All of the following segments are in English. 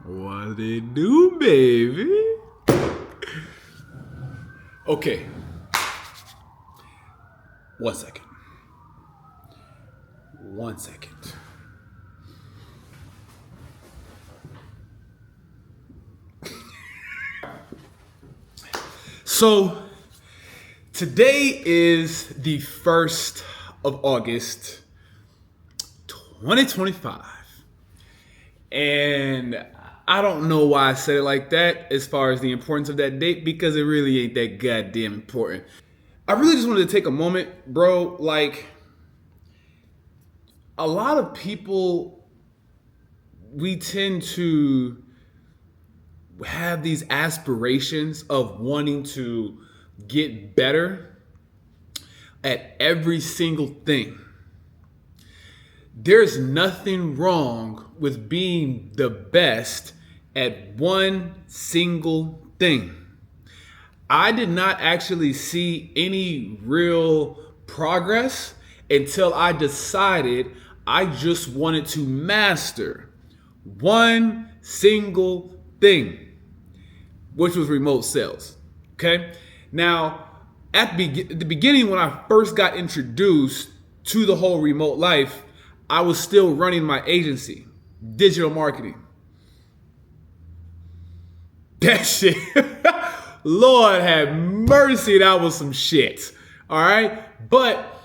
What it do, baby? Okay. 1 second. 1 second. So, today is the 1st of August, 2025. And I don't know why I said it like that as far as the importance of that date, because it really ain't that goddamn important. I really just wanted to take a moment, bro. Like, a lot of people, we tend to have these aspirations of wanting to get better at every single thing. There's nothing wrong with being the best at one single thing. I did not actually see any real progress until I decided I just wanted to master one single thing, which was remote sales. Okay? Now, at the beginning, when I first got introduced to the whole remote life, I was still running my agency, digital marketing. That shit, Lord have mercy, that was some shit. All right? But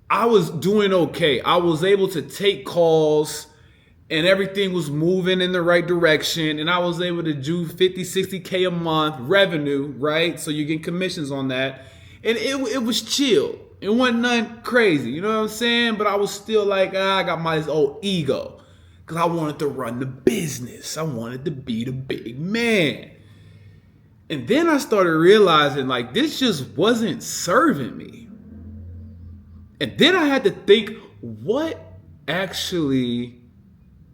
I was doing okay. I was able to take calls and everything was moving in the right direction. And I was able to do 50, 60K a month revenue, right? So you get commissions on that. And it was chill. It wasn't nothing crazy, you know what I'm saying? But I was still like, I got my old ego. Because I wanted to run the business. I wanted to be the big man. And then I started realizing like this just wasn't serving me. And then I had to think, what actually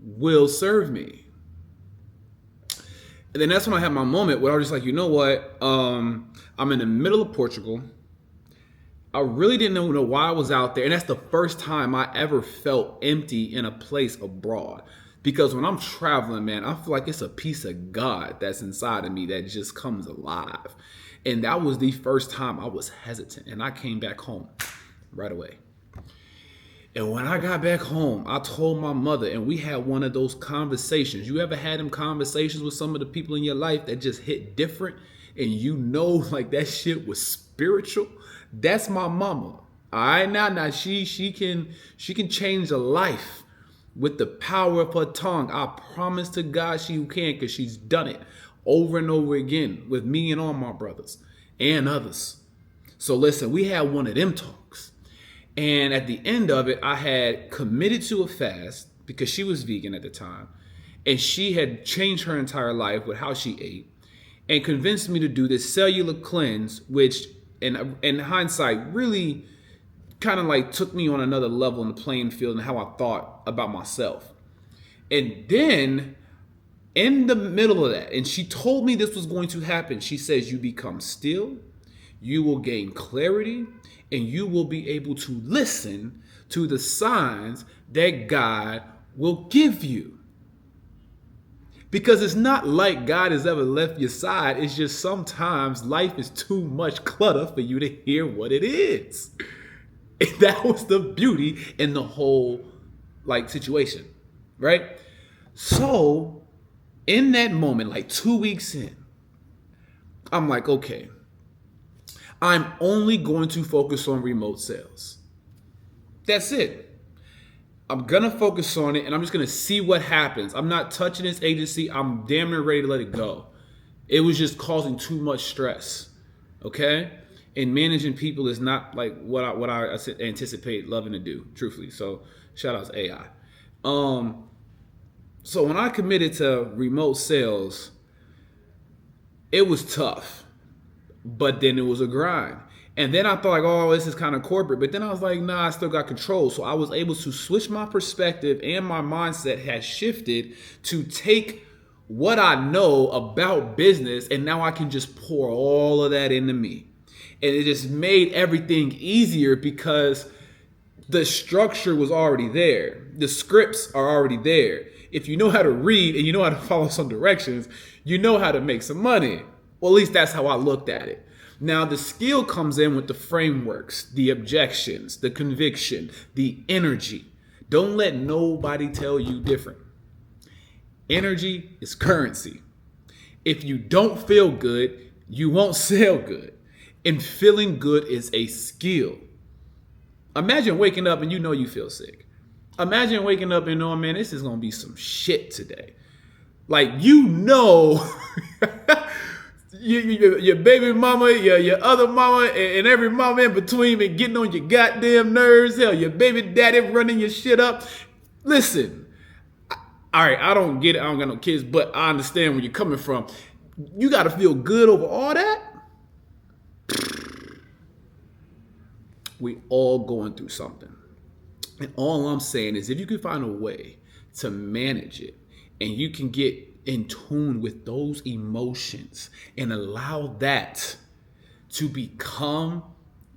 will serve me? And then that's when I had my moment where I was just like, you know what? I'm in the middle of Portugal. I really didn't know why I was out there. And that's the first time I ever felt empty in a place abroad. Because when I'm traveling, man, I feel like it's a piece of God that's inside of me that just comes alive. And that was the first time I was hesitant. And I came back home right away. And when I got back home, I told my mother, and we had one of those conversations. You ever had them conversations with some of the people in your life that just hit different? And you know, like that shit was spiritual? That's my mama. All right, now she can change a life with the power of her tongue. I promise to God she can, because she's done it over and over again with me and all my brothers and others. So listen, we had one of them talks. And at the end of it, I had committed to a fast because she was vegan at the time. And she had changed her entire life with how she ate and convinced me to do this cellular cleanse, which in hindsight really kind of like took me on another level in the playing field and how I thought about myself. And then in the middle of that, and she told me this was going to happen, she says, you become still, you will gain clarity, and you will be able to listen to the signs that God will give you. Because it's not like God has ever left your side. It's just sometimes life is too much clutter for you to hear what it is. And that was the beauty in the whole like situation, right? So in that moment, like 2 weeks in, I'm like, okay, I'm only going to focus on remote sales. That's it. I'm going to focus on it, and I'm just going to see what happens. I'm not touching this agency. I'm damn near ready to let it go. It was just causing too much stress, okay? And managing people is not like what I anticipate loving to do, truthfully. So shout out to AI. So when I committed to remote sales, it was tough, but then it was a grind. And then I thought like, oh, this is kind of corporate. But then I was like, nah, I still got control. So I was able to switch my perspective, and my mindset has shifted to take what I know about business, and now I can just pour all of that into me. And it just made everything easier because The structure was already there. The scripts are already there. If you know how to read and you know how to follow some directions, you know how to make some money. Well, at least that's how I looked at it. Now, the skill comes in with the frameworks, the objections, the conviction, the energy. Don't let nobody tell you different. Energy is currency. If you don't feel good, you won't sell good. And feeling good is a skill. Imagine waking up and you know you feel sick. Imagine waking up and knowing, man, this is going to be some shit today. Like, you know, your baby mama, your other mama, and every mama in between been getting on your goddamn nerves. Hell, your baby daddy running your shit up. Listen, all right, I don't get it. I don't got no kids, but I understand where you're coming from. You got to feel good over all that. We all going through something. And all I'm saying is if you can find a way to manage it and you can get in tune with those emotions and allow that to become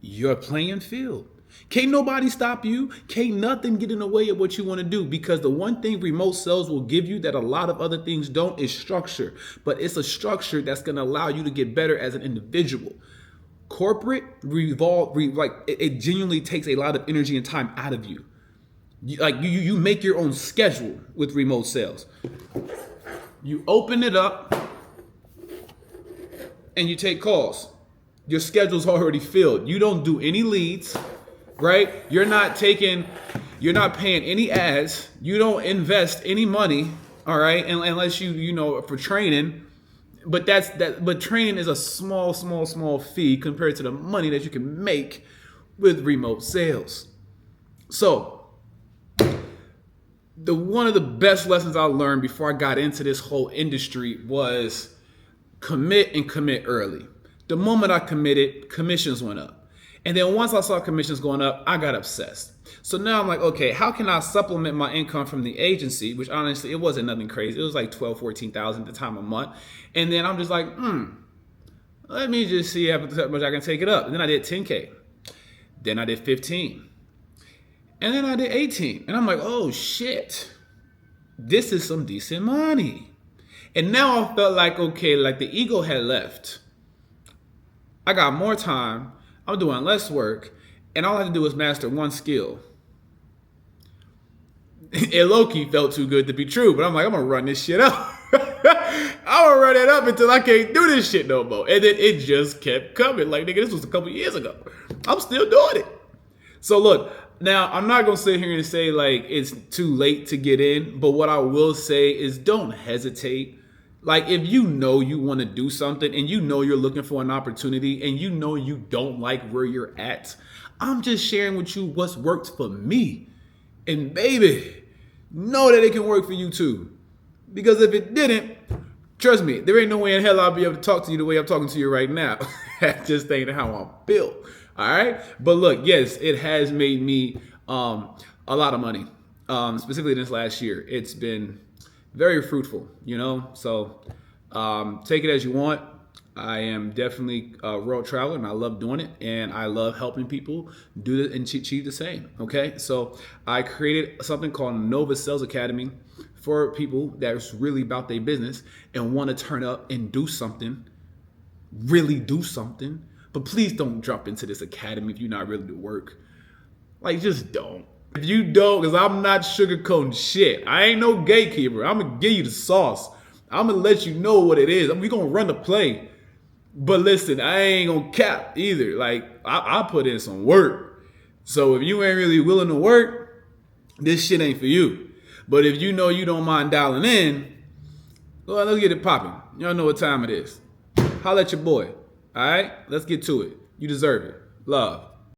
your playing field. Can't nobody stop you. Can't nothing get in the way of what you want to do, because the one thing remote sales will give you that a lot of other things don't is structure. But it's a structure that's going to allow you to get better as an individual. Corporate it genuinely takes a lot of energy and time out of you. You make your own schedule with remote sales. You open it up and you take calls. Your schedule's already filled. You don't do any leads, right? You're not paying any ads. You don't invest any money, all right? Unless you know, for training. But but training is a small fee compared to the money that you can make with remote sales. So, one of the best lessons I learned before I got into this whole industry was commit early. The moment I committed, commissions went up. And then once I saw commissions going up, I got obsessed. So now I'm like, okay, how can I supplement my income from the agency? Which honestly, it wasn't nothing crazy. It was like $12,000, $14,000 at the time a month. And then I'm just like, let me just see how much I can take it up. And then I did 10K. Then I did 15. And then I did 18. And I'm like, oh shit, this is some decent money. And now I felt like, okay, like the ego had left. I got more time. I'm doing less work. And all I had to do was master one skill. It low-key felt too good to be true, but I'm like, I'm gonna run this shit up. I'm gonna run it up until I can't do this shit no more. And then it just kept coming. Like, nigga, this was a couple years ago. I'm still doing it. So look, now I'm not gonna sit here and say like it's too late to get in, but what I will say is don't hesitate. Like, if you know you want to do something and you know you're looking for an opportunity and you know you don't like where you're at, I'm just sharing with you what's worked for me. And baby, know that it can work for you too. Because if it didn't, trust me, there ain't no way in hell I'll be able to talk to you the way I'm talking to you right now. That just ain't how I'm built. All right. But look, yes, it has made me a lot of money, specifically this last year. It's been very fruitful, you know, so take it as you want. I am definitely a world traveler and I love doing it, and I love helping people do it and achieve the same. Okay, so I created something called Nova Sales Academy for people that's really about their business and want to turn up and do something, really do something. But please don't jump into this academy if you're not ready to work. Like, just don't. If you don't, because I'm not sugarcoating shit. I ain't no gatekeeper. I'm going to give you the sauce. I'm going to let you know what it is. We're going to run the play. But listen, I ain't going to cap either. Like, I put in some work. So if you ain't really willing to work, this shit ain't for you. But if you know you don't mind dialing in, well, let's get it popping. Y'all know what time it is. Holla at your boy. All right? Let's get to it. You deserve it. Love.